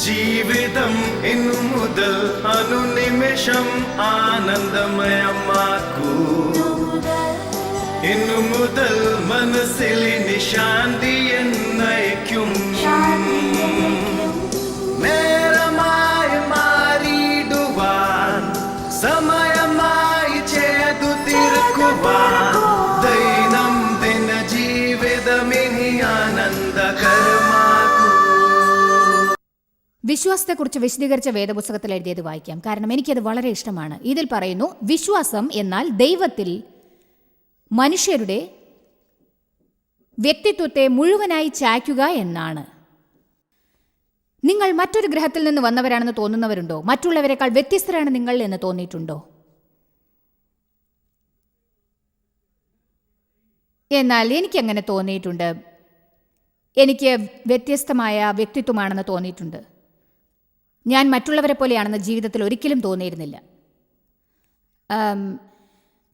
ജീവിതം ഇന്നു മുതൽ അനുനിമിഷം ആനന്ദമയമാക്കൂ. ഇന്നു മുതൽ മനസ്സിലിനി ശാന്തി എന്നയക്കും. നേരമായി മാറിയിടുവാൻ സമയമായി ചെയ്തു തീർക്കുവാൻ ദൈനംദിന ജീവിതമിനി ആനന്ദകരമാകൂ. വിശ്വാസത്തെക്കുറിച്ച് വിശദീകരിച്ച വേദപുസ്തകത്തിൽ എഴുതിയത് വായിക്കാം, കാരണം എനിക്കത് വളരെ ഇഷ്ടമാണ്. ഇതിൽ പറയുന്നു, വിശ്വാസം എന്നാൽ ദൈവത്തിൽ മനുഷ്യരുടെ വ്യക്തിത്വത്തെ മുഴുവനായി ചായ്ക്കുക എന്നാണ്. നിങ്ങൾ മറ്റൊരു ഗ്രഹത്തിൽ നിന്ന് വന്നവരാണെന്ന് തോന്നുന്നവരുണ്ടോ? മറ്റുള്ളവരെക്കാൾ വ്യത്യസ്തരാണ് നിങ്ങൾ എന്ന് തോന്നിയിട്ടുണ്ടോ? എന്നാൽ എനിക്കങ്ങനെ തോന്നിയിട്ടുണ്ട്. എനിക്ക് വ്യത്യസ്തമായ വ്യക്തിത്വമാണെന്ന് തോന്നിയിട്ടുണ്ട്. ഞാൻ മറ്റുള്ളവരെ പോലെയാണെന്ന് ജീവിതത്തിൽ ഒരിക്കലും തോന്നിയിരുന്നില്ല.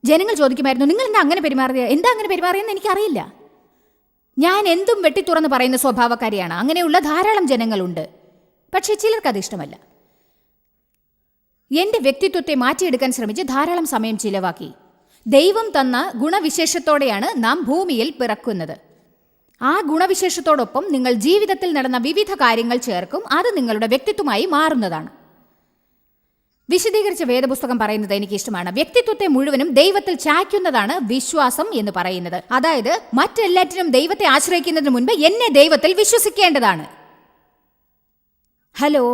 ജനങ്ങൾ ചോദിക്കുമായിരുന്നു, നിങ്ങൾ എന്താ അങ്ങനെ പെരുമാറിയത്, എന്താ അങ്ങനെ പെരുമാറിയെന്ന് എനിക്കറിയില്ല. ഞാൻ എന്തും വെട്ടിത്തുറന്ന് പറയുന്ന സ്വഭാവക്കാരിയാണ്. അങ്ങനെയുള്ള ധാരാളം ജനങ്ങളുണ്ട്. പക്ഷേ ചിലർക്കത് ഇഷ്ടമല്ല. എൻ്റെ വ്യക്തിത്വത്തെ മാറ്റിയെടുക്കാൻ ശ്രമിച്ച് ധാരാളം സമയം ചിലവാക്കി. ദൈവം തന്ന ഗുണവിശേഷത്തോടെയാണ് നാം ഭൂമിയിൽ പിറക്കുന്നത്. ആ ഗുണവിശേഷത്തോടൊപ്പം നിങ്ങൾ ജീവിതത്തിൽ നടന്ന വിവിധ കാര്യങ്ങൾ ചേർക്കും. അത് നിങ്ങളുടെ വ്യക്തിത്വമായി മാറുന്നതാണ്. വിശദീകരിച്ച വേദപുസ്തകം പറയുന്നത് എനിക്കിഷ്ടമാണ്. വ്യക്തിത്വത്തെ മുഴുവനും ദൈവത്തിൽ ചായ്ക്കുന്നതാണ് വിശ്വാസം എന്ന് പറയുന്നത്. അതായത് മറ്റെല്ലാറ്റിനും ദൈവത്തെ ആശ്രയിക്കുന്നതിന് മുൻപ് എന്നെ ദൈവത്തിൽ വിശ്വസിക്കേണ്ടതാണ്. ഹലോ,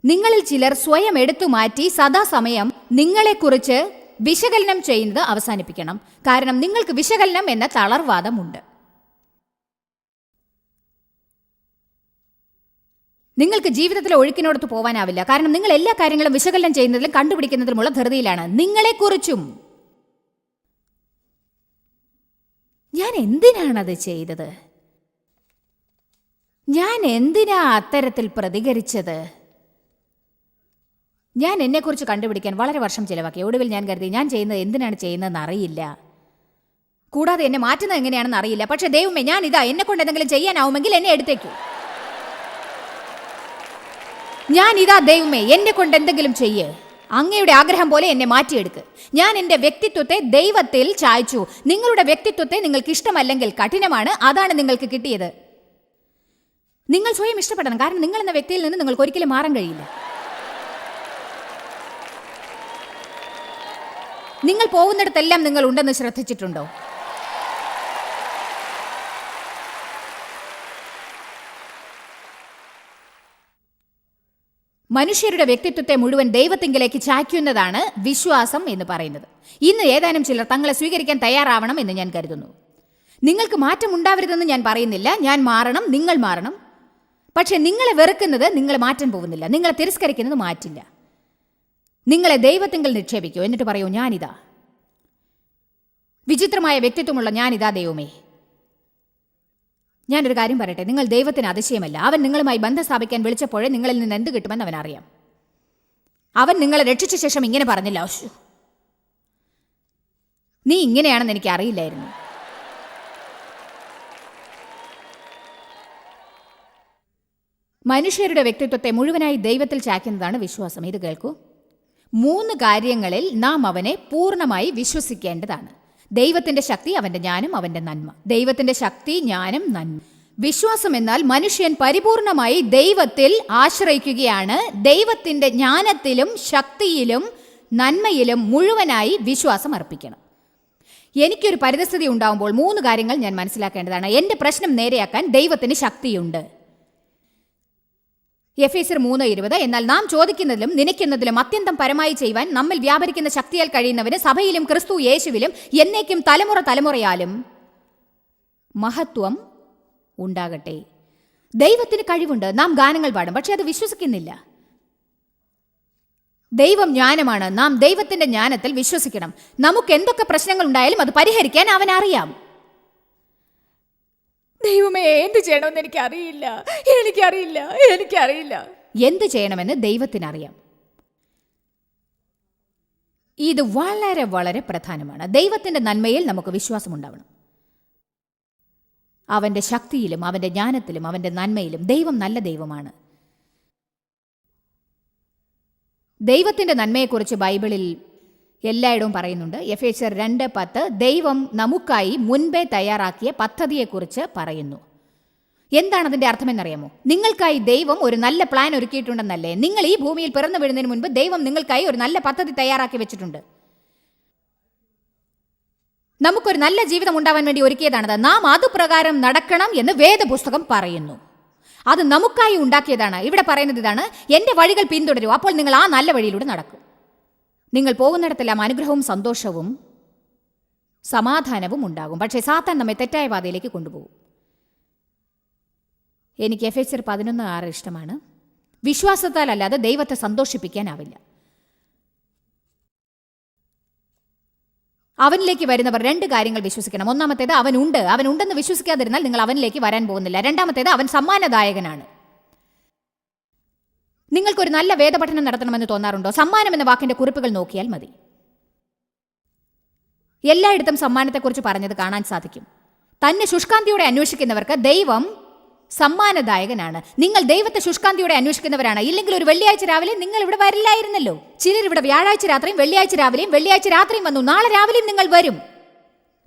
നിങ്ങളിൽ ചിലർ സ്വയം എടുത്തു മാറ്റി സദാസമയം നിങ്ങളെക്കുറിച്ച് വിശകലനം ചെയ്യുന്നത് അവസാനിപ്പിക്കണം. കാരണം നിങ്ങൾക്ക് വിശകലനം എന്ന തളർവാദമുണ്ട്. നിങ്ങൾക്ക് ജീവിതത്തിലെ ഒഴുക്കിനോടത്ത് പോകാനാവില്ല. കാരണം നിങ്ങൾ എല്ലാ കാര്യങ്ങളും വിശകലനം ചെയ്യുന്നതിലും കണ്ടുപിടിക്കുന്നതിലുമുള്ള ധൃതിയിലാണ്. നിങ്ങളെക്കുറിച്ചും ഞാൻ എന്തിനാണത് ചെയ്തത്, ഞാൻ എന്തിനാ അത്തരത്തിൽ പ്രതികരിച്ചത്, ഞാൻ എന്നെക്കുറിച്ച് കണ്ടുപിടിക്കാൻ വളരെ വർഷം ചിലവാക്കി. ഒടുവിൽ ഞാൻ കരുതി, ഞാൻ ചെയ്യുന്നത് എന്തിനാണ് ചെയ്യുന്നതെന്ന് അറിയില്ല, കൂടാതെ എന്നെ മാറ്റുന്നത് എങ്ങനെയാണെന്ന് അറിയില്ല. പക്ഷേ ദൈവമേ, ഞാൻ ഇതാ, എന്നെ കൊണ്ട് എന്തെങ്കിലും ചെയ്യാനാവുമെങ്കിൽ എന്നെ എടുത്തേക്കൂ. ഞാൻ ഇതാ ദൈവമേ, എന്നെ കൊണ്ട് എന്തെങ്കിലും ചെയ്യ്. അങ്ങയുടെ ആഗ്രഹം പോലെ എന്നെ മാറ്റിയെടുക്ക്. ഞാൻ എൻ്റെ വ്യക്തിത്വത്തെ ദൈവത്തിൽ ചായ്ച്ചു. നിങ്ങളുടെ വ്യക്തിത്വത്തെ നിങ്ങൾക്ക് ഇഷ്ടമല്ലെങ്കിൽ കഠിനമാണ്. അതാണ് നിങ്ങൾക്ക് കിട്ടിയത്. നിങ്ങൾ സ്വയം ഇഷ്ടപ്പെടണം. കാരണം നിങ്ങൾ എന്ന വ്യക്തിയിൽ നിന്ന് നിങ്ങൾക്ക് ഒരിക്കലും മാറാൻ കഴിയില്ല. നിങ്ങൾ പോകുന്നിടത്തെല്ലാം നിങ്ങൾ ഉണ്ടെന്ന് ശ്രദ്ധിച്ചിട്ടുണ്ടോ? മനുഷ്യരുടെ വ്യക്തിത്വത്തെ മുഴുവൻ ദൈവത്തിങ്കിലേക്ക് ചായ്ക്കുന്നതാണ് വിശ്വാസം എന്ന് പറയുന്നത്. ഇന്ന് ഏതാനും ചിലർ തങ്ങളെ സ്വീകരിക്കാൻ തയ്യാറാവണം എന്ന് ഞാൻ കരുതുന്നു. നിങ്ങൾക്ക് മാറ്റം ഉണ്ടാവരുതെന്ന് ഞാൻ പറയുന്നില്ല. ഞാൻ മാറണം, നിങ്ങൾ മാറണം. പക്ഷെ നിങ്ങളെ വെറുക്കുന്നത് നിങ്ങളെ മാറ്റാൻ പോകുന്നില്ല. നിങ്ങളെ തിരസ്കരിക്കുന്നത് മാറ്റില്ല. നിങ്ങളെ ദൈവത്തിങ്കിൽ നിക്ഷേപിക്കൂ. എന്നിട്ട് പറയൂ, ഞാനിതാ, വിചിത്രമായ വ്യക്തിത്വമുള്ള ഞാനിതാ ദൈവമേ. ഞാനൊരു കാര്യം പറയട്ടെ, നിങ്ങൾ ദൈവത്തിന് അതിശയമല്ല. അവൻ നിങ്ങളുമായി ബന്ധം സ്ഥാപിക്കാൻ വിളിച്ചപ്പോഴേ നിങ്ങളിൽ നിന്ന് എന്ത് കിട്ടുമെന്ന് അവനറിയാം. അവൻ നിങ്ങളെ രക്ഷിച്ച ശേഷം ഇങ്ങനെ പറഞ്ഞില്ല, നീ ഇങ്ങനെയാണെന്ന് എനിക്ക് അറിയില്ലായിരുന്നു. മനുഷ്യരുടെ വ്യക്തിത്വത്തെ മുഴുവനായി ദൈവത്തിൽ ചായ്ക്കുന്നതാണ് വിശ്വാസം. ഇത് കേൾക്കൂ. 3 കാര്യങ്ങളിൽ നാം അവനെ പൂർണ്ണമായി വിശ്വസിക്കേണ്ടതാണ്. ദൈവത്തിന്റെ ശക്തി, അവന്റെ ജ്ഞാനം, അവന്റെ നന്മ. ദൈവത്തിന്റെ ശക്തി, ജ്ഞാനം, നന്മ. വിശ്വാസം എന്നാൽ മനുഷ്യൻ പരിപൂർണമായി ദൈവത്തിൽ ആശ്രയിക്കുകയാണ്. ദൈവത്തിന്റെ ജ്ഞാനത്തിലും ശക്തിയിലും നന്മയിലും മുഴുവനായി വിശ്വാസം അർപ്പിക്കണം. എനിക്കൊരു പരിതസ്ഥിതി ഉണ്ടാകുമ്പോൾ 3 കാര്യങ്ങൾ ഞാൻ മനസ്സിലാക്കേണ്ടതാണ്. എൻ്റെ പ്രശ്നം നേരെയാക്കാൻ ദൈവത്തിന് ശക്തിയുണ്ട്. എഫേസ്യർ 3:20. എന്നാൽ നാം ചോദിക്കുന്നതിലും നനയ്ക്കുന്നതിലും അത്യന്തം പരമായി ചെയ്യുവാൻ നമ്മിൽ വ്യാപരിക്കുന്ന ശക്തിയാൽ കഴിയുന്നവന് സഭയിലും ക്രിസ്തു യേശുവിലും എന്നേക്കും തലമുറ തലമുറയാലും മഹത്വം ഉണ്ടാകട്ടെ. ദൈവത്തിന് കഴിവുണ്ട്. നാം ഗാനങ്ങൾ പാടും, പക്ഷെ അത് വിശ്വസിക്കുന്നില്ല. ദൈവം ജ്ഞാനമാണ്. നാം ദൈവത്തിന്റെ ജ്ഞാനത്തിൽ വിശ്വസിക്കണം. നമുക്ക് എന്തൊക്കെ പ്രശ്നങ്ങൾ ഉണ്ടായാലും അത് പരിഹരിക്കാൻ അവൻ അറിയാം. ദൈവമേ, എന്ത് ചെയ്യണമെന്ന് എനിക്കറിയില്ല. എന്ത് ചെയ്യണമെന്ന് ദൈവത്തിനറിയാം. ഇത് വളരെ വളരെ പ്രധാനമാണ്. ദൈവത്തിന്റെ നന്മയിൽ നമുക്ക് വിശ്വാസം ഉണ്ടാവണം. അവൻ്റെ ശക്തിയിലും അവൻ്റെ ജ്ഞാനത്തിലും അവൻ്റെ നന്മയിലും ദൈവം നല്ല ദൈവമാണ്. ദൈവത്തിൻ്റെ നന്മയെക്കുറിച്ച് ബൈബിളിൽ എല്ലായിടവും പറയുന്നുണ്ട്. എഫേസ്യർ 2:10 ദൈവം നമുക്കായി മുൻപേ തയ്യാറാക്കിയ പദ്ധതിയെക്കുറിച്ച് പറയുന്നു. എന്താണ് അതിൻ്റെ അർത്ഥമെന്നറിയാമോ? നിങ്ങൾക്കായി ദൈവം ഒരു നല്ല പ്ലാൻ ഒരുക്കിയിട്ടുണ്ടെന്നല്ലേ? നിങ്ങൾ ഈ ഭൂമിയിൽ പിറന്നു വീഴുന്നതിന് മുൻപ് ദൈവം നിങ്ങൾക്കായി ഒരു നല്ല പദ്ധതി തയ്യാറാക്കി വെച്ചിട്ടുണ്ട്. നമുക്കൊരു നല്ല ജീവിതം ഉണ്ടാവാൻ വേണ്ടി ഒരുക്കിയതാണത്. നാം അതുപ്രകാരം നടക്കണം എന്ന് വേദപുസ്തകം പറയുന്നു. അത് നമുക്കായി ഉണ്ടാക്കിയതാണ്. ഇവിടെ പറയുന്നത് ഇതാണ്: എൻ്റെ വഴികൾ പിന്തുടരൂ, അപ്പോൾ നിങ്ങൾ ആ നല്ല വഴിയിലൂടെ നടക്കും. നിങ്ങൾ പോകുന്നിടത്തെല്ലാം അനുഗ്രഹവും സന്തോഷവും സമാധാനവും ഉണ്ടാകും. പക്ഷേ സാത്താൻ നമ്മെ തെറ്റായ പാതയിലേക്ക് കൊണ്ടുപോകും. എനിക്ക് എഫേസ്യർ 11:6 ഇഷ്ടമാണ്. വിശ്വാസത്താൽ അല്ലാതെ ദൈവത്തെ സന്തോഷിപ്പിക്കാനാവില്ല. അവനിലേക്ക് വരുന്നവർ 2 കാര്യങ്ങൾ വിശ്വസിക്കണം. ഒന്നാമത്തേത് അവനുണ്ടെന്ന് വിശ്വസിക്കാതിരുന്നാൽ നിങ്ങൾ അവനിലേക്ക് വരാൻ പോകുന്നില്ല. രണ്ടാമത്തേത് അവൻ സമ്മാനദായകനാണ്. നിങ്ങൾക്കൊരു നല്ല വേദപഠനം നടത്തണമെന്ന് തോന്നാറുണ്ടോ? സമ്മാനം എന്ന വാക്കിന്റെ കുറിപ്പുകൾ നോക്കിയാൽ മതി. എല്ലായിടത്തും സമ്മാനത്തെക്കുറിച്ച് പറഞ്ഞത് കാണാൻ സാധിക്കും. തന്നെ ശുഷ്കാന്തിയോടെ അന്വേഷിക്കുന്നവർക്ക് ദൈവം സമ്മാനദായകനാണ്. നിങ്ങൾ ദൈവത്തെ ശുഷ്കാന്തിയോടെ അന്വേഷിക്കുന്നവരാണ്. ഇല്ലെങ്കിൽ ഒരു വെള്ളിയാഴ്ച രാവിലെ നിങ്ങൾ ഇവിടെ വരില്ലായിരുന്നല്ലോ. ചിലർ ഇവിടെ വ്യാഴാഴ്ച രാത്രിയും വെള്ളിയാഴ്ച രാവിലെയും വെള്ളിയാഴ്ച രാത്രിയും വന്നു. നാളെ രാവിലെയും നിങ്ങൾ വരും.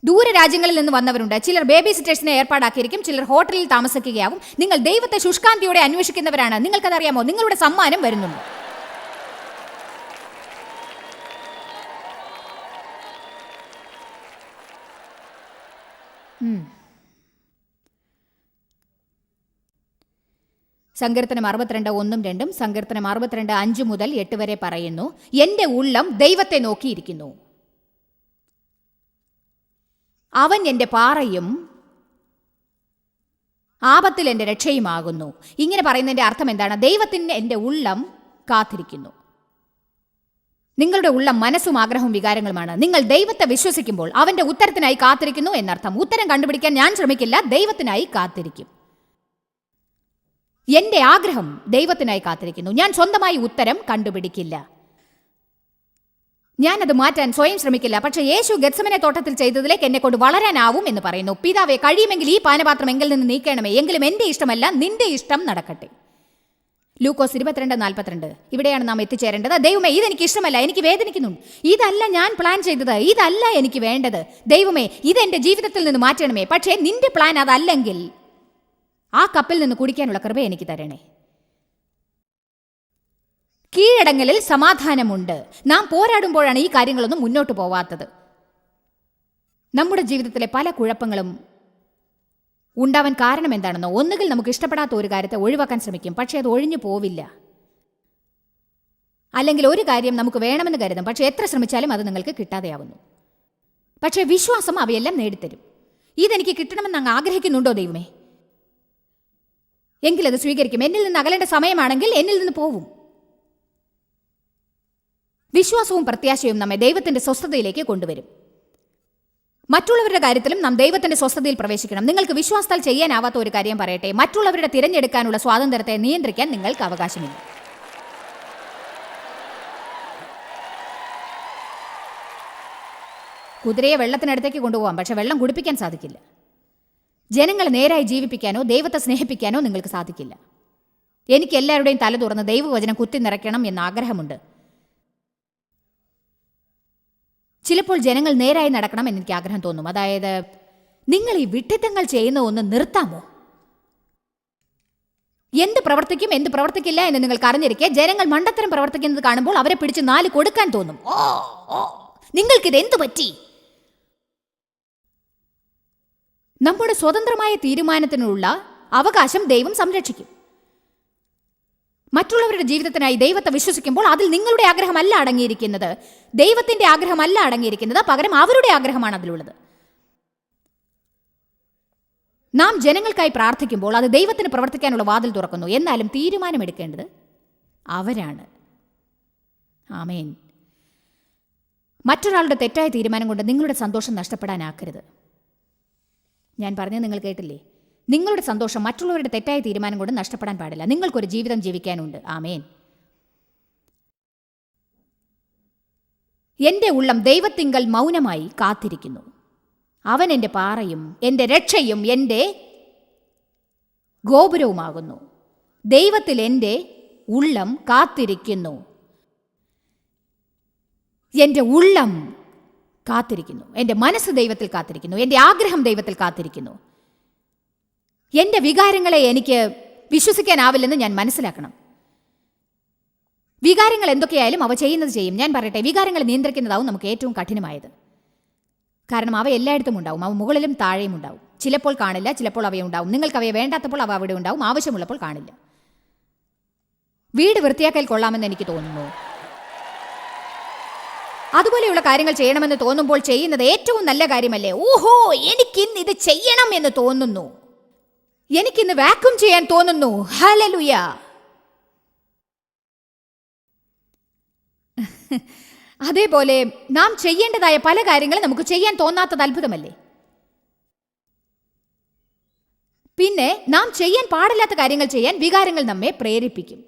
ദൂര രാജ്യങ്ങളിൽ നിന്ന് വന്നവരുണ്ട്. ചിലർ ബേബി സിറ്റേഴ്സിനെ ഏർപ്പാടാക്കിയിരിക്കും, ചിലർ ഹോട്ടലിൽ താമസിക്കുകയാവും. നിങ്ങൾ ദൈവത്തെ ശുഷ്കാന്തിയോടെ അന്വേഷിക്കുന്നവരാണ്. നിങ്ങൾക്കതറിയാമോ? നിങ്ങളുടെ സമ്മാനം വരുന്നുണ്ട്. സങ്കീർത്തനം 62:1-2, സങ്കീർത്തനം 62:5-8 വരെ പറയുന്നു: എൻ്റെ ഉള്ളം ദൈവത്തെ നോക്കിയിരിക്കുന്നു, അവൻ എൻ്റെ പാറയും ആപത്തിൽ എൻ്റെ രക്ഷയുമാകുന്നു. ഇങ്ങനെ പറയുന്നതിൻ്റെ അർത്ഥം എന്താണ്? ദൈവത്തിന് എൻ്റെ ഉള്ളം കാത്തിരിക്കുന്നു. നിങ്ങളുടെ ഉള്ളം മനസ്സും ആഗ്രഹവും വികാരങ്ങളുമാണ്. നിങ്ങൾ ദൈവത്തെ വിശ്വസിക്കുമ്പോൾ അവൻ്റെ ഉത്തരത്തിനായി കാത്തിരിക്കുന്നു എന്നർത്ഥം. ഉത്തരം കണ്ടുപിടിക്കാൻ ഞാൻ ശ്രമിക്കില്ല, ദൈവത്തിനായി കാത്തിരിക്കും. എൻ്റെ ആഗ്രഹം ദൈവത്തിനായി കാത്തിരിക്കുന്നു. ഞാൻ സ്വന്തമായി ഉത്തരം കണ്ടുപിടിക്കില്ല. ഞാനത് മാറ്റാൻ സ്വയം ശ്രമിക്കില്ല. പക്ഷേ യേശു ഗെത്സമനെ തോട്ടത്തിൽ ചെയ്തതിലേക്ക് എന്നെ കൊണ്ട് വളരാനാവും എന്ന് പറയുന്നു. പിതാവേ, കഴിയുമെങ്കിൽ ഈ പാനപാത്രം എങ്കിൽ നിന്ന് നീക്കണമേ, എങ്കിലും എൻ്റെ ഇഷ്ടമല്ല നിന്റെ ഇഷ്ടം നടക്കട്ടെ. ലൂക്കോസ് 22:42. ഇവിടെയാണ് നാം എത്തിച്ചേരേണ്ടത്. ദൈവമേ, ഇതെനിക്ക് ഇഷ്ടമല്ല, എനിക്ക് വേദനിക്കുന്നുണ്ട്. ഇതല്ല ഞാൻ പ്ലാൻ ചെയ്തത്, ഇതല്ല എനിക്ക് വേണ്ടത്. ദൈവമേ, ഇതെൻ്റെ ജീവിതത്തിൽ നിന്ന് മാറ്റണമേ. പക്ഷേ നിന്റെ പ്ലാൻ അതല്ലെങ്കിൽ ആ കപ്പിൽ നിന്ന് കുടിക്കാനുള്ള കൃപ എനിക്ക് തരണേ. കീഴടങ്ങലിൽ സമാധാനമുണ്ട്. നാം പോരാടുമ്പോഴാണ് ഈ കാര്യങ്ങളൊന്നും മുന്നോട്ട് പോവാത്തത്. നമ്മുടെ ജീവിതത്തിലെ പല കുഴപ്പങ്ങളും ഉണ്ടാവാൻ കാരണം എന്താണെന്നോ? ഒന്നുകിൽ നമുക്ക് ഇഷ്ടപ്പെടാത്ത ഒരു കാര്യത്തെ ഒഴിവാക്കാൻ ശ്രമിക്കും, പക്ഷേ അത് ഒഴിഞ്ഞു പോവില്ല. അല്ലെങ്കിൽ ഒരു കാര്യം നമുക്ക് വേണമെന്ന് കരുതും, പക്ഷേ എത്ര ശ്രമിച്ചാലും അത് നിങ്ങൾക്ക് കിട്ടാതെയാവുന്നു. പക്ഷേ വിശ്വാസം അവയെല്ലാം നേടിത്തരും. ഇതെനിക്ക് കിട്ടണമെന്ന് അങ്ങ് ആഗ്രഹിക്കുന്നുണ്ടോ ദൈവമേ? എങ്കിലത് സ്വീകരിക്കും. എന്നിൽ നിന്ന് അകലേണ്ട സമയമാണെങ്കിൽ എന്നിൽ നിന്ന് പോവും. വിശ്വാസവും പ്രത്യാശയും നമ്മെ ദൈവത്തിന്റെ സ്വസ്ഥതയിലേക്ക് കൊണ്ടുവരും. മറ്റുള്ളവരുടെ കാര്യത്തിലും നാം ദൈവത്തിന്റെ സ്വസ്ഥതയിൽ പ്രവേശിക്കണം. നിങ്ങൾക്ക് വിശ്വാസത്താൽ ചെയ്യാനാവാത്ത ഒരു കാര്യം പറയട്ടെ: മറ്റുള്ളവരുടെ തിരഞ്ഞെടുക്കാനുള്ള സ്വാതന്ത്ര്യത്തെ നിയന്ത്രിക്കാൻ നിങ്ങൾക്ക് അവകാശമില്ല. കുതിരയെ വെള്ളത്തിനടുത്തേക്ക് കൊണ്ടുപോകാം, പക്ഷെ വെള്ളം കുടിപ്പിക്കാൻ സാധിക്കില്ല. ജനങ്ങളെ നേരായി ജീവിപ്പിക്കാനോ ദൈവത്തെ സ്നേഹിപ്പിക്കാനോ നിങ്ങൾക്ക് സാധിക്കില്ല. എനിക്ക് എല്ലാവരുടെയും തല തുറന്ന് ദൈവവചനം കുത്തി നിറയ്ക്കണം എന്ന ആഗ്രഹമുണ്ട്. ചിലപ്പോൾ ജനങ്ങൾ നേരായി നടക്കണം എന്നെനിക്ക് ആഗ്രഹം തോന്നും. അതായത്, നിങ്ങൾ ഈ വിഡ്ഢിത്തങ്ങൾ ചെയ്യുന്ന ഒന്ന് നിർത്താമോ? എന്ത് പ്രവർത്തിക്കും എന്ത് പ്രവർത്തിക്കില്ല എന്ന് നിങ്ങൾക്ക് അറിഞ്ഞിരിക്കെ ജനങ്ങൾ മണ്ടത്തരം പ്രവർത്തിക്കുന്നത് കാണുമ്പോൾ അവരെ പിടിച്ച് 4 കൊടുക്കാൻ തോന്നും. നിങ്ങൾക്കിത് എന്തു പറ്റി? നമ്മുടെ സ്വതന്ത്രമായ തീരുമാനത്തിനുള്ള അവകാശം ദൈവം സംരക്ഷിക്കും. മറ്റുള്ളവരുടെ ജീവിതത്തിനായി ദൈവത്തെ വിശ്വസിക്കുമ്പോൾ അതിൽ നിങ്ങളുടെ ആഗ്രഹമല്ല അടങ്ങിയിരിക്കുന്നത്, ദൈവത്തിന്റെ ആഗ്രഹമല്ല അടങ്ങിയിരിക്കുന്നത്, പകരം അവരുടെ ആഗ്രഹമാണ് അതിലുള്ളത്. നാം ജനങ്ങൾക്കായി പ്രാർത്ഥിക്കുമ്പോൾ അത് ദൈവത്തിന് പ്രവർത്തിക്കാനുള്ള വാതിൽ തുറക്കുന്നു. എന്നാലും തീരുമാനമെടുക്കേണ്ടത് അവരാണ്. ആമേൻ. മറ്റൊരാളുടെ തെറ്റായ തീരുമാനം കൊണ്ട് നിങ്ങളുടെ സന്തോഷം നഷ്ടപ്പെടാനാക്കരുത്. ഞാൻ പറഞ്ഞത് നിങ്ങൾ കേട്ടില്ലേ? നിങ്ങളുടെ സന്തോഷം മറ്റുള്ളവരുടെ തെറ്റായ തീരുമാനം കൊണ്ട് നഷ്ടപ്പെടാൻ പാടില്ല. നിങ്ങൾക്കൊരു ജീവിതം ജീവിക്കാനുണ്ട്. ആമേൻ. എൻ്റെ ഉള്ളം ദൈവത്തിങ്കൽ മൗനമായി കാത്തിരിക്കുന്നു. അവൻ എൻ്റെ പാറയും എൻ്റെ രക്ഷയും എൻ്റെ ഗോപുരവുമാകുന്നു. ദൈവത്തിൽ എൻ്റെ ഉള്ളം കാത്തിരിക്കുന്നു. എൻ്റെ ഉള്ളം കാത്തിരിക്കുന്നു. എൻ്റെ മനസ്സ് ദൈവത്തിൽ കാത്തിരിക്കുന്നു. എൻ്റെ ആഗ്രഹം ദൈവത്തിൽ കാത്തിരിക്കുന്നു. എൻ്റെ വികാരങ്ങളെ എനിക്ക് വിശ്വസിക്കാനാവില്ലെന്ന് ഞാൻ മനസ്സിലാക്കണം. വികാരങ്ങൾ എന്തൊക്കെയായാലും അവ ചെയ്യുന്നത് ചെയ്യും. ഞാൻ പറയട്ടെ, വികാരങ്ങൾ നിയന്ത്രിക്കുന്നതാവും നമുക്ക് ഏറ്റവും കഠിനമായത്. കാരണം അവ എല്ലായിടത്തും ഉണ്ടാവും. അവ മുകളിലും താഴെയും ഉണ്ടാവും. ചിലപ്പോൾ കാണില്ല, ചിലപ്പോൾ അവയുണ്ടാവും. നിങ്ങൾക്ക് അവയെ വേണ്ടാത്തപ്പോൾ അവ അവിടെ ഉണ്ടാവും, ആവശ്യമുള്ളപ്പോൾ കാണില്ല. വീട് വൃത്തിയാക്കൽ കൊള്ളാമെന്ന് എനിക്ക് തോന്നുന്നു. അതുപോലെയുള്ള കാര്യങ്ങൾ ചെയ്യണമെന്ന് തോന്നുമ്പോൾ ചെയ്യുന്നത് ഏറ്റവും നല്ല കാര്യമല്ലേ? ഓഹോ, എനിക്കിന്ന് ഇത് ചെയ്യണം എന്ന് തോന്നുന്നു, എനിക്കിന്ന് വാക്യൂം ചെയ്യാൻ തോന്നുന്നു. ഹല്ലേലൂയ. അതേപോലെ നാം ചെയ്യേണ്ടതായ പല കാര്യങ്ങളും നമുക്ക് ചെയ്യാൻ തോന്നാത്തത് അത്ഭുതമല്ലേ? പിന്നെ നാം ചെയ്യാൻ പാടില്ലാത്ത കാര്യങ്ങൾ ചെയ്യാൻ വികാരങ്ങൾ നമ്മെ പ്രേരിപ്പിക്കും.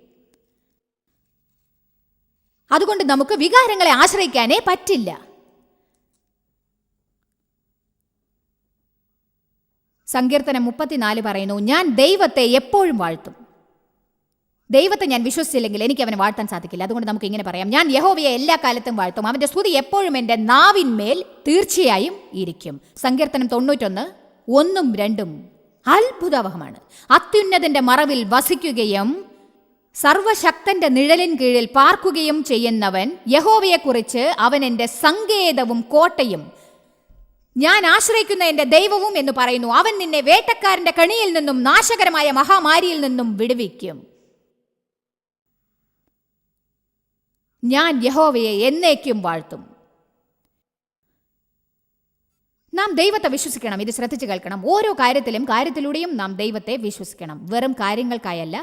അതുകൊണ്ട് നമുക്ക് വികാരങ്ങളെ ആശ്രയിക്കാനേ പറ്റില്ല. സങ്കീർത്തനം 34 പറയുന്നു, ഞാൻ ദൈവത്തെ എപ്പോഴും വാഴ്ത്തും. ദൈവത്തെ ഞാൻ വിശ്വസിച്ചില്ലെങ്കിൽ എനിക്ക് അവനെ വാഴ്ത്താൻ സാധിക്കില്ല. അതുകൊണ്ട് നമുക്ക് ഇങ്ങനെ പറയാം, ഞാൻ യഹോവയെ എല്ലാ കാലത്തും വാഴ്ത്തും, അവന്റെ സ്തുതി എപ്പോഴും എൻ്റെ നാവിന്മേൽ തീർച്ചയായും ഇരിക്കും. സങ്കീർത്തനം 91, 1, 2 അത്ഭുതാവഹമാണ്. അത്യുന്നതന്റെ മറവിൽ വസിക്കുകയും സർവശക്തന്റെ നിഴലിൻ കീഴിൽ പാർക്കുകയും ചെയ്യുന്നവൻ യഹോവയെക്കുറിച്ച് അവൻ എൻ്റെ സങ്കേതവും കോട്ടയും ഞാൻ ആശ്രയിക്കുന്ന എൻ്റെ ദൈവവും എന്ന് പറയുന്നു. അവൻ നിന്നെ വേട്ടക്കാരന്റെ കണിയിൽ നിന്നും നാശകരമായ മഹാമാരിയിൽ നിന്നും വിടുവിക്കും. ഞാൻ യഹോവയെ എന്നേക്കും വാഴ്ത്തും. നാം ദൈവത്തെ വിശ്വസിക്കണം. ഇത് ശ്രദ്ധിച്ച് കേൾക്കണം. ഓരോ കാര്യത്തിലൂടെയും നാം ദൈവത്തെ വിശ്വസിക്കണം. വെറും കാര്യങ്ങൾക്കായല്ല.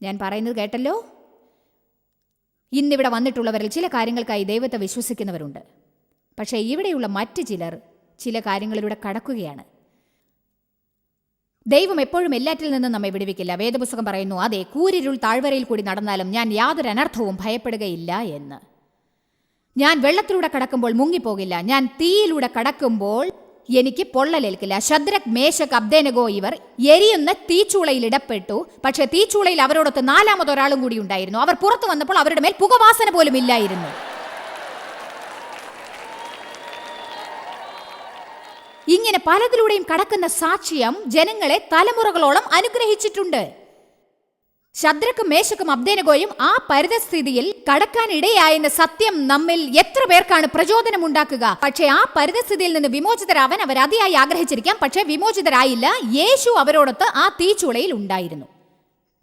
ഞാൻ പറയുന്നത് കേട്ടല്ലോ. ഇന്നിവിടെ വന്നിട്ടുള്ളവരിൽ ചില കാര്യങ്ങൾക്കായി ദൈവത്തെ വിശ്വസിക്കുന്നവരുണ്ട്. പക്ഷേ ഇവിടെയുള്ള മറ്റ് ചിലർ ചില കാര്യങ്ങളിലൂടെ കടക്കുകയാണ്. ദൈവം എപ്പോഴും എല്ലാറ്റിൽ നിന്നും നമ്മെ വിടുവിക്കില്ല. വേദപുസ്തകം പറയുന്നു, അതെ, കൂരിരുൾ താഴ്വരയിൽ കൂടി നടന്നാലും ഞാൻ യാതൊരു അനർത്ഥവും ഭയപ്പെടുകയില്ല എന്ന്. ഞാൻ വെള്ളത്തിലൂടെ കടക്കുമ്പോൾ മുങ്ങിപ്പോകില്ല, ഞാൻ തീയിലൂടെ കടക്കുമ്പോൾ എനിക്ക് പൊള്ളലേൽക്കില്ല. ശദ്രക്, മേശക്, അബ്ദേനഗോ ഇവർ എരിയുന്ന തീച്ചൂളയിൽ ഇടപെട്ടു. പക്ഷേ തീച്ചൂളയിൽ അവരോടൊത്ത് 4-മതൊരാളും കൂടി ഉണ്ടായിരുന്നു. അവർ പുറത്തു വന്നപ്പോൾ അവരുടെ മേൽ പുകവാസന പോലും ഇല്ലായിരുന്നു. ഇങ്ങനെ പലതിലൂടെയും കടക്കുന്ന സാക്ഷ്യം ജനങ്ങളെ തലമുറകളോളം അനുഗ്രഹിച്ചിട്ടുണ്ട്. ശദ്രക്കും മേശക്കും അബ്ദേനഗോയും ആ പരിതസ്ഥിതിയിൽ കടക്കാനിടയായെന്ന സത്യം നമ്മിൽ എത്ര പേർക്കാണ് പ്രചോദനം ഉണ്ടാക്കുക? പക്ഷേ ആ പരിതസ്ഥിതിയിൽ നിന്ന് വിമോചിതരാവാൻ അവർ അതിയായി ആഗ്രഹിച്ചിരിക്കാം. പക്ഷേ വിമോചിതരായില്ല. യേശു അവരോടൊത്ത് ആ തീച്ചുളയിൽ ഉണ്ടായിരുന്നു.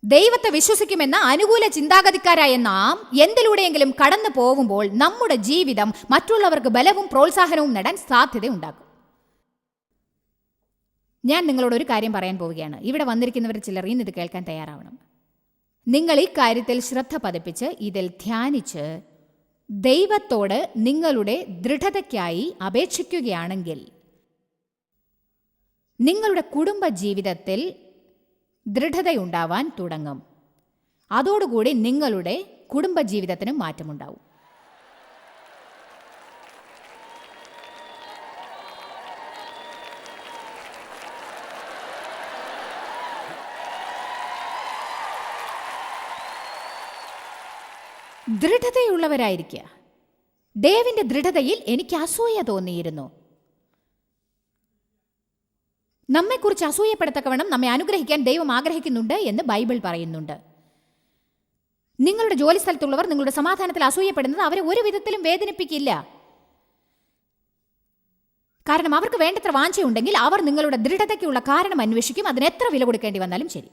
ദൈവത്തെ വിശ്വസിക്കുമെന്ന അനുകൂല ചിന്താഗതിക്കാരായ നാം എന്തിലൂടെയെങ്കിലും കടന്നു പോകുമ്പോൾ നമ്മുടെ ജീവിതം മറ്റുള്ളവർക്ക് ബലവും പ്രോത്സാഹനവും നേടാൻ സാധ്യതയുണ്ടാകും. ഞാൻ നിങ്ങളോട് ഒരു കാര്യം പറയാൻ പോവുകയാണ്. ഇവിടെ വന്നിരിക്കുന്നവർ ചിലർ ഇന്നിത് കേൾക്കാൻ തയ്യാറാവണം. നിങ്ങൾ ഈ കാര്യത്തിൽ ശ്രദ്ധ പതിപ്പിച്ച് ഇതിൽ ധ്യാനിച്ച് ദൈവത്തോട് നിങ്ങളുടെ ദൃഢതയ്ക്കായി അപേക്ഷിക്കുകയാണെങ്കിൽ നിങ്ങളുടെ കുടുംബ ജീവിതത്തിൽ ദൃഢതയുണ്ടാവാൻ തുടങ്ങും. അതോടുകൂടി നിങ്ങളുടെ കുടുംബ ജീവിതത്തിനും മാറ്റമുണ്ടാവും. ദൃഢതയുള്ളവരായിരിക്കുക. ഡേവിന്റെ ദൃഢതയിൽ എനിക്ക് അസൂയ തോന്നിയിരുന്നു. നമ്മെക്കുറിച്ച് അസൂയപ്പെടത്തക്കവണ്ണം നമ്മെ അനുഗ്രഹിക്കാൻ ദൈവം ആഗ്രഹിക്കുന്നുണ്ട് എന്ന് ബൈബിൾ പറയുന്നുണ്ട്. നിങ്ങളുടെ ജോലി സ്ഥലത്തുള്ളവർ നിങ്ങളുടെ സമാധാനത്തിൽ അസൂയപ്പെടുന്നത് അവരെ ഒരു വിധത്തിലും വേദനിപ്പിക്കില്ല. കാരണം അവർക്ക് വേണ്ടത്ര വാഞ്ചയുണ്ടെങ്കിൽ അവർ നിങ്ങളുടെ ദൃഢതയ്ക്കുള്ള കാരണം അന്വേഷിക്കും, അതിന് എത്ര വില കൊടുക്കേണ്ടി വന്നാലും ശരി.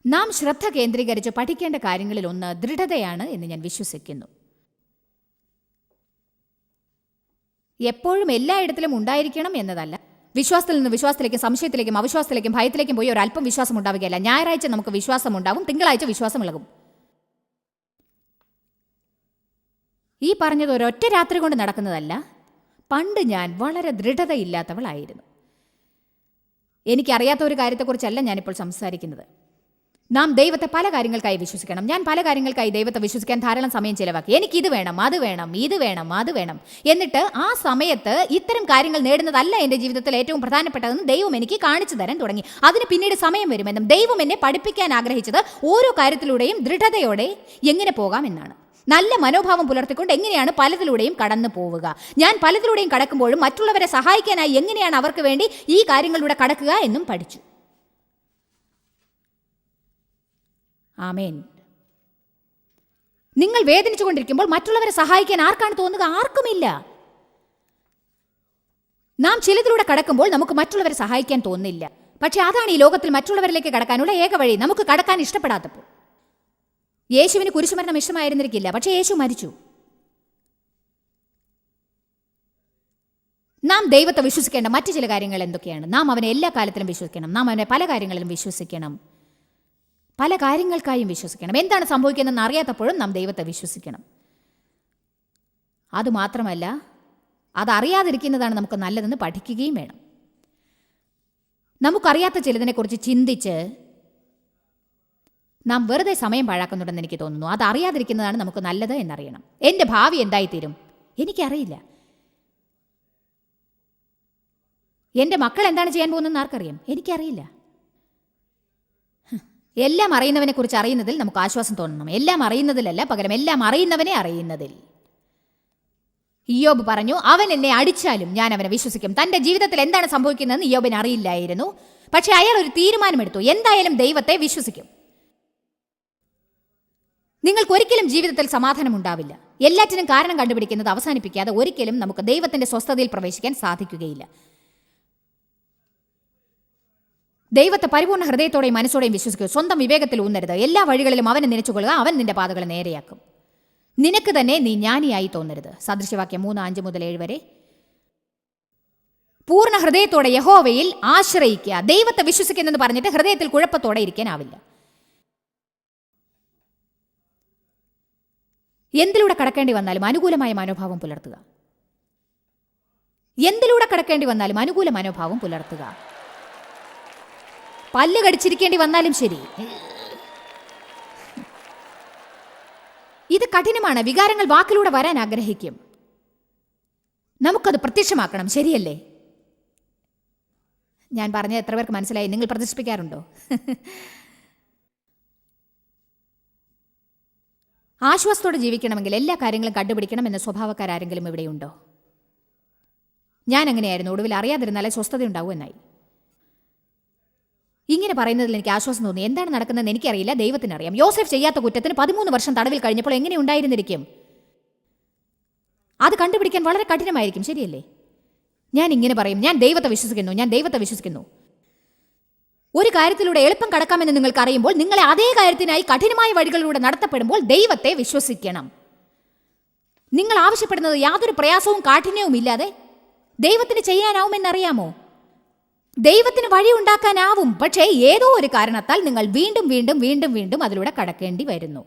നാം ശ്രദ്ധ കേന്ദ്രീകരിച്ച് പഠിക്കേണ്ട കാര്യങ്ങളിൽ ഒന്ന് ദൃഢതയാണ് എന്ന് ഞാൻ വിശ്വസിക്കുന്നു. എപ്പോഴും എല്ലായിടത്തിലും ഉണ്ടായിരിക്കണം എന്നതല്ല. വിശ്വാസത്തിൽ നിന്ന് വിശ്വാസത്തിലേക്കും സംശയത്തിലേക്കും അവിശ്വാസത്തിലേക്കും ഭയത്തിലേക്കും പോയി ഒരല്പം വിശ്വാസം ഉണ്ടാവുകയല്ല. ഞായറാഴ്ച നമുക്ക് വിശ്വാസം ഉണ്ടാവും, തിങ്കളാഴ്ച വിശ്വാസം ഇളകും. ഈ പറഞ്ഞത് ഒരൊറ്റ രാത്രി കൊണ്ട് നടക്കുന്നതല്ല. പണ്ട് ഞാൻ വളരെ ദൃഢതയില്ലാത്തവളായിരുന്നു. എനിക്കറിയാത്ത ഒരു കാര്യത്തെക്കുറിച്ചല്ല ഞാനിപ്പോൾ സംസാരിക്കുന്നത്. നാം ദൈവത്തെ പല കാര്യങ്ങൾക്കായി വിശ്വസിക്കണം. ഞാൻ പല കാര്യങ്ങൾക്കായി ദൈവത്തെ വിശ്വസിക്കാൻ ധാരാളം സമയം ചിലവാക്കി. എനിക്ക് ഇത് വേണം, അത് വേണം, ഇത് വേണം, അത് വേണം. എന്നിട്ട് ആ സമയത്ത് ഇത്തരം കാര്യങ്ങൾ നേടുന്നതല്ല എൻ്റെ ജീവിതത്തിൽ ഏറ്റവും പ്രധാനപ്പെട്ടതെന്ന് ദൈവം എനിക്ക് കാണിച്ചു തരാൻ തുടങ്ങി. അതിന് പിന്നീട് സമയം വരുമെന്നും ദൈവം എന്നെ പഠിപ്പിക്കാൻ ആഗ്രഹിച്ചത് ഓരോ കാര്യത്തിലൂടെയും ദൃഢതയോടെ എങ്ങനെ പോകാം എന്നാണ്. നല്ല മനോഭാവം പുലർത്തിക്കൊണ്ട് എങ്ങനെയാണ് പലതിലൂടെയും കടന്നു പോവുക. ഞാൻ പലതിലൂടെയും കടക്കുമ്പോഴും മറ്റുള്ളവരെ സഹായിക്കാനായി എങ്ങനെയാണ് അവർക്ക് വേണ്ടി ഈ കാര്യങ്ങളിലൂടെ കടക്കുക എന്നും പഠിച്ചു. ആമേൻ. നിങ്ങൾ വേദനിച്ചുകൊണ്ടിരിക്കുമ്പോൾ മറ്റുള്ളവരെ സഹായിക്കാൻ ആർക്കാണ് തോന്നുക? ആർക്കുമില്ല. നാം ചിലതിലൂടെ കടക്കുമ്പോൾ നമുക്ക് മറ്റുള്ളവരെ സഹായിക്കാൻ തോന്നില്ല. പക്ഷെ അതാണ് ഈ ലോകത്തിൽ മറ്റുള്ളവരിലേക്ക് കടക്കാനുള്ള ഏക വഴി. നമുക്ക് കടക്കാൻ ഇഷ്ടപ്പെടാത്തപ്പോൾ. യേശുവിന് കുരിശുമരണം ഇഷ്ടമായിരുന്നിരിക്കില്ല, പക്ഷേ യേശു മരിച്ചു. നാം ദൈവത്തെ വിശ്വസിക്കേണ്ട മറ്റു ചില കാര്യങ്ങൾ എന്തൊക്കെയാണ്? നാം അവനെ എല്ലാ കാലത്തിലും വിശ്വസിക്കണം. നാം അവനെ പല കാര്യങ്ങളിലും വിശ്വസിക്കണം. പല കാര്യങ്ങൾക്കായും വിശ്വസിക്കണം. എന്താണ് സംഭവിക്കുന്നതെന്ന് അറിയാത്തപ്പോഴും നാം ദൈവത്തെ വിശ്വസിക്കണം. അതുമാത്രമല്ല, അതറിയാതിരിക്കുന്നതാണ് നമുക്ക് നല്ലതെന്ന് പഠിക്കുകയും വേണം. നമുക്കറിയാത്ത ചിലതിനെക്കുറിച്ച് ചിന്തിച്ച് നാം വെറുതെ സമയം പാഴാക്കുന്നുണ്ടെന്ന് എനിക്ക് തോന്നുന്നു. അതറിയാതിരിക്കുന്നതാണ് നമുക്ക് നല്ലത് എന്നറിയണം. എൻ്റെ ഭാവി എന്തായിത്തീരും എനിക്കറിയില്ല. എൻ്റെ മക്കൾ എന്താണ് ചെയ്യാൻ പോകുന്നതെന്ന് ആർക്കറിയാം? എനിക്കറിയില്ല. എല്ലാം അറിയുന്നവനെക്കുറിച്ച് അറിയുന്നതിൽ നമുക്ക് ആശ്വാസം തോന്നണം. എല്ലാം അറിയുന്നതിലല്ല, പകരം എല്ലാം അറിയുന്നവനെ അറിയുന്നതിൽ. ഇയ്യോബ് പറഞ്ഞു, അവൻ എന്നെ അടിച്ചാലും ഞാൻ അവനെ വിശ്വസിക്കും. തൻ്റെ ജീവിതത്തിൽ എന്താണ് സംഭവിക്കുന്നതെന്ന് ഇയ്യോബിന് അറിയില്ലായിരുന്നു. പക്ഷേ അയാൾ ഒരു തീരുമാനമെടുത്തു, എന്തായാലും ദൈവത്തെ വിശ്വസിക്കും. നിങ്ങൾക്കൊരിക്കലും ജീവിതത്തിൽ സമാധാനം ഉണ്ടാവില്ല. എല്ലാറ്റിനും കാരണം കണ്ടുപിടിക്കുന്നത് അവസാനിപ്പിക്കാതെ ഒരിക്കലും നമുക്ക് ദൈവത്തിൻ്റെ സ്വസ്ഥതയിൽ പ്രവേശിക്കാൻ സാധിക്കുകയില്ല. ദൈവത്തെ പരിപൂർണ്ണ ഹൃദയത്തോടെയും മനസ്സോടെയും വിശ്വസിക്കുക. സ്വന്തം വിവേകത്തിൽ ഊന്നരുത്. എല്ലാ വഴികളിലും അവനെ നനച്ചുകൊള്ളുക. അവൻ നിന്റെ പാതകളെ നേരെയാക്കും. നിനക്ക് തന്നെ നീ ജ്ഞാനിയായി തോന്നരുത്. സദൃശവാക്യം 3:5-7 വരെ. പൂർണ്ണ ഹൃദയത്തോടെ യഹോവയിൽ ആശ്രയിക്കുക. ദൈവത്തെ വിശ്വസിക്കുന്നെന്ന് പറഞ്ഞിട്ട് ഹൃദയത്തിൽ കുഴപ്പത്തോടെ ഇരിക്കാനാവില്ല. എന്തിലൂടെ കടക്കേണ്ടി വന്നാലും അനുകൂലമായ മനോഭാവം പുലർത്തുക. എന്തിലൂടെ കടക്കേണ്ടി വന്നാലും അനുകൂല മനോഭാവം പുലർത്തുക. പല്ല് കടിച്ചിരിക്കേണ്ടി വന്നാലും ശരി. ഇത് കഠിനമാണ്. വികാരങ്ങൾ വാക്കിലൂടെ വരാൻ ആഗ്രഹിക്കും. നമുക്കത് പ്രത്യക്ഷമാക്കണം. ശരിയല്ലേ? ഞാൻ പറഞ്ഞത് എത്ര പേർക്ക് മനസ്സിലായി? നിങ്ങൾ പ്രദർശിപ്പിക്കാറുണ്ടോ? ആശ്വാസത്തോടെ ജീവിക്കണമെങ്കിൽ എല്ലാ കാര്യങ്ങളും കണ്ടുപിടിക്കണം എന്ന സ്വഭാവക്കാരെങ്കിലും ഇവിടെയുണ്ടോ? ഞാൻ അങ്ങനെയായിരുന്നു. ഒടുവിൽ അറിയാതിരുന്നാലേ സ്വസ്ഥതയുണ്ടാവൂ എന്നായി. ഇങ്ങനെ പറയുന്നതിൽ എനിക്ക് ആശ്വാസം തോന്നി. എന്താണ് നടക്കുന്നതെന്ന് എനിക്കറിയില്ല, ദൈവത്തിനറിയാം. യോസെഫ് ചെയ്യാത്ത കുറ്റത്തിന് 13 വർഷം തടവിൽ കഴിഞ്ഞപ്പോൾ എങ്ങനെ ഉണ്ടായിരുന്നിരിക്കും? അത് കണ്ടുപിടിക്കാൻ വളരെ കഠിനമായിരിക്കും. ശരിയല്ലേ? ഞാൻ ഇങ്ങനെ പറയും, ഞാൻ ദൈവത്തെ വിശ്വസിക്കുന്നു, ഞാൻ ദൈവത്തെ വിശ്വസിക്കുന്നു. ഒരു കാര്യത്തിലൂടെ എളുപ്പം കടക്കാമെന്ന് നിങ്ങൾക്ക് അറിയുമ്പോൾ നിങ്ങളെ അതേ കാര്യത്തിനായി കഠിനമായ വഴികളിലൂടെ നടത്തപ്പെടുമ്പോൾ ദൈവത്തെ വിശ്വസിക്കണം. നിങ്ങൾ ആവശ്യപ്പെടുന്നത് യാതൊരു പ്രയാസവും കാഠിന്യവും ഇല്ലാതെ ദൈവത്തിന് ചെയ്യാനാവുമെന്നറിയാമോ? ദൈവത്തിന് വഴി ഉണ്ടാക്കാനാവും. പക്ഷേ ഏതോ ഒരു കാരണത്താൽ നിങ്ങൾ വീണ്ടും വീണ്ടും വീണ്ടും വീണ്ടും അതിലൂടെ കടക്കേണ്ടി വരുന്നു.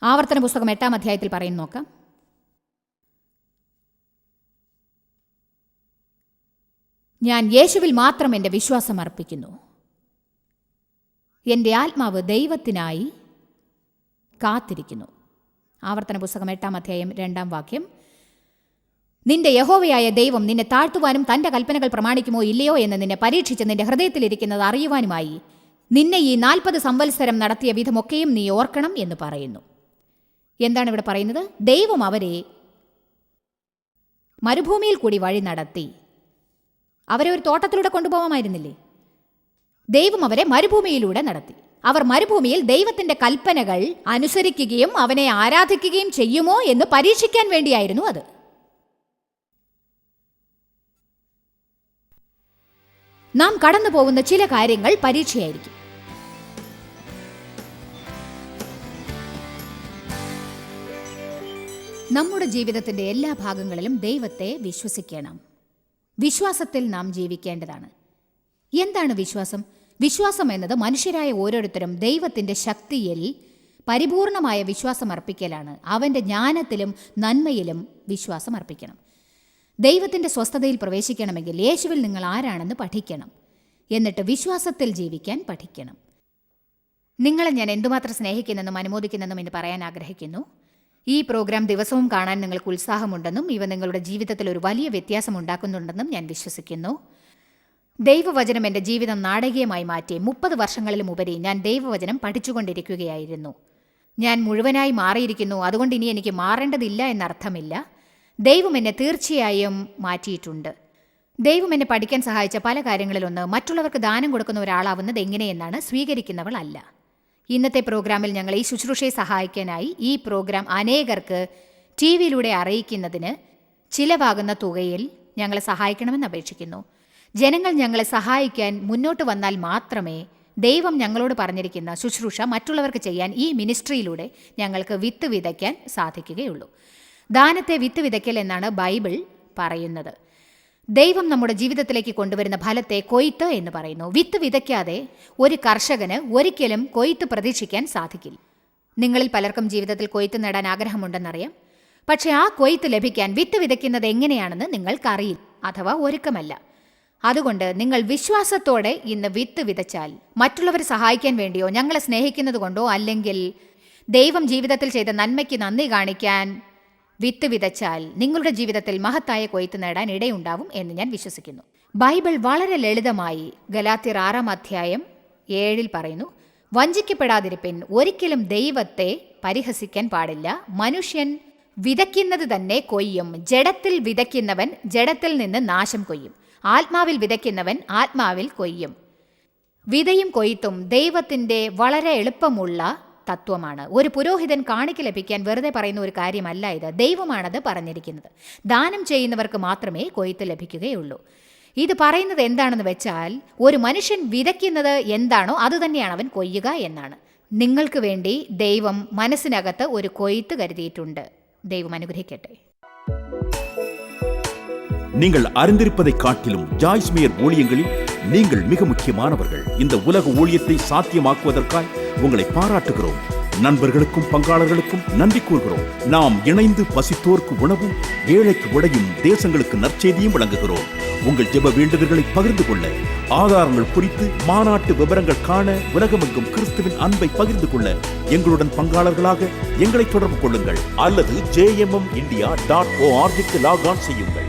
ആവർത്തന പുസ്തകം 8-ാം അധ്യായത്തിൽ പറയുന്നു, നോക്കാം. ഞാൻ യേശുവിൽ മാത്രം എൻ്റെ വിശ്വാസം അർപ്പിക്കുന്നു. എൻ്റെ ആത്മാവ് ദൈവത്തിനായി കാത്തിരിക്കുന്നു. ആവർത്തന പുസ്തകം 8-ാം അധ്യായം 2-ാം വാക്യം. നിന്റെ യഹോവയായ ദൈവം നിന്നെ താഴ്ത്തുവാനും തൻ്റെ കൽപ്പനകൾ പ്രമാണിക്കുമോ ഇല്ലയോ എന്ന് നിന്നെ പരീക്ഷിച്ച് നിന്റെ ഹൃദയത്തിലിരിക്കുന്നത് അറിയുവാനുമായി നിന്നെ ഈ 40 സംവത്സരം നടത്തിയ വിധമൊക്കെയും നീ ഓർക്കണം എന്ന് പറയുന്നു. എന്താണ് ഇവിടെ പറയുന്നത്? ദൈവം അവരെ മരുഭൂമിയിൽ കൂടി വഴി നടത്തി. അവരെ ഒരു തോട്ടത്തിലൂടെ കൊണ്ടുപോകാമായിരുന്നില്ലേ? ദൈവം അവരെ മരുഭൂമിയിലൂടെ നടത്തി. അവർ മരുഭൂമിയിൽ ദൈവത്തിൻ്റെ കൽപ്പനകൾ അനുസരിക്കുകയും അവനെ ആരാധിക്കുകയും ചെയ്യുമോ എന്ന് പരീക്ഷിക്കാൻ വേണ്ടിയായിരുന്നു അത്. നാം കടന്നു പോകുന്ന ചില കാര്യങ്ങൾ പരീക്ഷയായിരിക്കും. നമ്മുടെ ജീവിതത്തിൻ്റെ എല്ലാ ഭാഗങ്ങളിലും ദൈവത്തെ വിശ്വസിക്കണം. വിശ്വാസത്തിൽ നാം ജീവിക്കേണ്ടതാണ്. എന്താണ് വിശ്വാസം? വിശ്വാസം എന്നത് മനുഷ്യരായ ഓരോരുത്തരും ദൈവത്തിൻ്റെ ശക്തിയിൽ പരിപൂർണമായ വിശ്വാസം അർപ്പിക്കലാണ്. അവൻ്റെ ജ്ഞാനത്തിലും നന്മയിലും വിശ്വാസം അർപ്പിക്കണം. ദൈവത്തിൻ്റെ സ്വസ്ഥതയിൽ പ്രവേശിക്കണമെങ്കിൽ യേശുവിൽ നിങ്ങൾ ആരാണെന്ന് പഠിക്കണം. എന്നിട്ട് വിശ്വാസത്തിൽ ജീവിക്കാൻ പഠിക്കണം. നിങ്ങളെ ഞാൻ എന്തുമാത്രം സ്നേഹിക്കുന്നെന്നും അനുമോദിക്കുന്നെന്നും എന്ന് പറയാൻ ആഗ്രഹിക്കുന്നു. ഈ പ്രോഗ്രാം ദിവസവും കാണാൻ നിങ്ങൾക്ക് ഉത്സാഹമുണ്ടെന്നും ഇവ നിങ്ങളുടെ ജീവിതത്തിൽ ഒരു വലിയ വ്യത്യാസം ഉണ്ടാക്കുന്നുണ്ടെന്നും ഞാൻ വിശ്വസിക്കുന്നു. ദൈവവചനം എൻ്റെ ജീവിതം നാടകീയമായി മാറ്റി 30 വർഷങ്ങളിലുമുപരി ഞാൻ ദൈവവചനം പഠിച്ചുകൊണ്ടിരിക്കുകയായിരുന്നു. ഞാൻ മുഴുവനായി മാറിയിരിക്കുന്നു, അതുകൊണ്ട് ഇനി എനിക്ക് മാറേണ്ടതില്ല എന്നർത്ഥമില്ല. ദൈവം എന്നെ തീർച്ചയായും മാറ്റിയിട്ടുണ്ട്. ദൈവം എന്നെ പഠിക്കാൻ സഹായിച്ച പല കാര്യങ്ങളിലൊന്ന് മറ്റുള്ളവർക്ക് ദാനം കൊടുക്കുന്ന ഒരാളാവുന്നത് എങ്ങനെയെന്നാണ്, സ്വീകരിക്കുന്നവളല്ല. ഇന്നത്തെ പ്രോഗ്രാമിൽ ഞങ്ങൾ ഈ ശുശ്രൂഷയെ സഹായിക്കാനായി ഈ പ്രോഗ്രാം അനേകർക്ക് TV-യിലൂടെ അറിയിക്കുന്നതിന് ചിലവാകുന്ന തുകയിൽ ഞങ്ങളെ സഹായിക്കണമെന്ന് അപേക്ഷിക്കുന്നു. ജനങ്ങൾ ഞങ്ങളെ സഹായിക്കാൻ മുന്നോട്ട് വന്നാൽ മാത്രമേ ദൈവം ഞങ്ങളോട് പറഞ്ഞിരിക്കുന്ന ശുശ്രൂഷ മറ്റുള്ളവർക്ക് ചെയ്യാൻ ഈ മിനിസ്ട്രിയിലൂടെ ഞങ്ങൾക്ക് വിത്ത് വിതയ്ക്കാൻ സാധിക്കുകയുള്ളൂ. ദാനത്തെ വിത്ത് വിതയ്ക്കൽ എന്നാണ് ബൈബിൾ പറയുന്നത്. ദൈവം നമ്മുടെ ജീവിതത്തിലേക്ക് കൊണ്ടുവരുന്ന ഫലത്തെ കൊയ്ത്ത് എന്ന് പറയുന്നു. വിത്ത് വിതയ്ക്കാതെ ഒരു കർഷകന് ഒരിക്കലും കൊയ്ത്ത് പ്രതീക്ഷിക്കാൻ സാധിക്കില്ല. നിങ്ങളിൽ പലർക്കും ജീവിതത്തിൽ കൊയ്ത്ത് നേടാൻ ആഗ്രഹമുണ്ടെന്നറിയാം. പക്ഷേ ആ കൊയ്ത്ത് ലഭിക്കാൻ വിത്ത് വിതയ്ക്കുന്നത് എങ്ങനെയാണെന്ന് നിങ്ങൾക്കറിയില്ല, അഥവാ ഒരുക്കമല്ല. അതുകൊണ്ട് നിങ്ങൾ വിശ്വാസത്തോടെ ഇന്ന് വിത്ത് വിതച്ചാൽ, മറ്റുള്ളവരെ സഹായിക്കാൻ വേണ്ടിയോ ഞങ്ങളെ സ്നേഹിക്കുന്നത് കൊണ്ടോ അല്ലെങ്കിൽ ദൈവം ജീവിതത്തിൽ ചെയ്ത നന്മയ്ക്ക് നന്ദി കാണിക്കാൻ വിത്ത് വിതച്ചാൽ നിങ്ങളുടെ ജീവിതത്തിൽ മഹത്തായ കൊയ്ത്ത് നേടാൻ ഇടയുണ്ടാവും എന്ന് ഞാൻ വിശ്വസിക്കുന്നു. ബൈബിൾ വളരെ ലളിതമായി ഗലാത്യർ 6:7 പറയുന്നു, വഞ്ചിക്കപ്പെടാതിരിപ്പിൻ, ഒരിക്കലും ദൈവത്തെ പരിഹസിക്കാൻ പാടില്ല. മനുഷ്യൻ വിതയ്ക്കുന്നത് തന്നെ കൊയ്യും. ജഡത്തിൽ വിതയ്ക്കുന്നവൻ ജഡത്തിൽ നിന്ന് നാശം കൊയ്യും. ആത്മാവിൽ വിതയ്ക്കുന്നവൻ ആത്മാവിൽ കൊയ്യും. വിതയും കൊയ്ത്തും ദൈവത്തിൻ്റെ വളരെ എളുപ്പമുള്ള തത്വമാണ്. ഒരു പുരോഹിതൻ കാണിക്ക ലഭിക്കാൻ വെറുതെ പറയുന്ന ഒരു കാര്യമല്ല ഇത്. ദൈവമാണത് പറഞ്ഞിരിക്കുന്നത്. ദാനം ചെയ്യുന്നവർക്ക് മാത്രമേ കൊയ്ത്ത് ലഭിക്കുകയുള്ളൂ. ഇത് പറയുന്നത് എന്താണെന്ന് വെച്ചാൽ, ഒരു മനുഷ്യൻ വിതയ്ക്കുന്നത് എന്താണോ അതുതന്നെയാണ് അവൻ കൊയ്യുക എന്നാണ്. നിങ്ങൾക്ക് വേണ്ടി ദൈവം മനസ്സിനകത്ത് ഒരു കൊയ്ത്ത് കരുതിയിട്ടുണ്ട്. ദൈവം അനുഗ്രഹിക്കട്ടെ. நீங்கள் அறிந்திருப்பதை காட்டிலும் ஜாய்ஸ் மேயர் ஊழியங்களில் நீங்கள் மிக முக்கியமானவர்கள். இந்த உலக ஊழியத்தை சாத்தியமாக்குவதற்காய் உங்களை பாராட்டுகிறோம். நண்பர்களுக்கும் பங்காளர்களுக்கும் நன்றி கூறுகிறோம். நாம் இணைந்து பசித்தோர்க்கு உணவும் ஏழைக்கு உடையும் தேசங்களுக்கு நற்செய்தியும் வழங்குகிறோம். உங்கள் ஜெப வேண்டுதல்களை பகிர்ந்து கொள்ள, ஆதாரங்கள் குறித்து மாநாட்டு விவரங்கள் காண, உலகமெங்கும் கிறிஸ்துவின் அன்பை பகிர்ந்து கொள்ள எங்களுடன் பங்காளர்களாக எங்களை தொடர்பு கொள்ளுங்கள் அல்லது jmmindia.org க்கு லாக் ஆன் செய்யுங்கள்.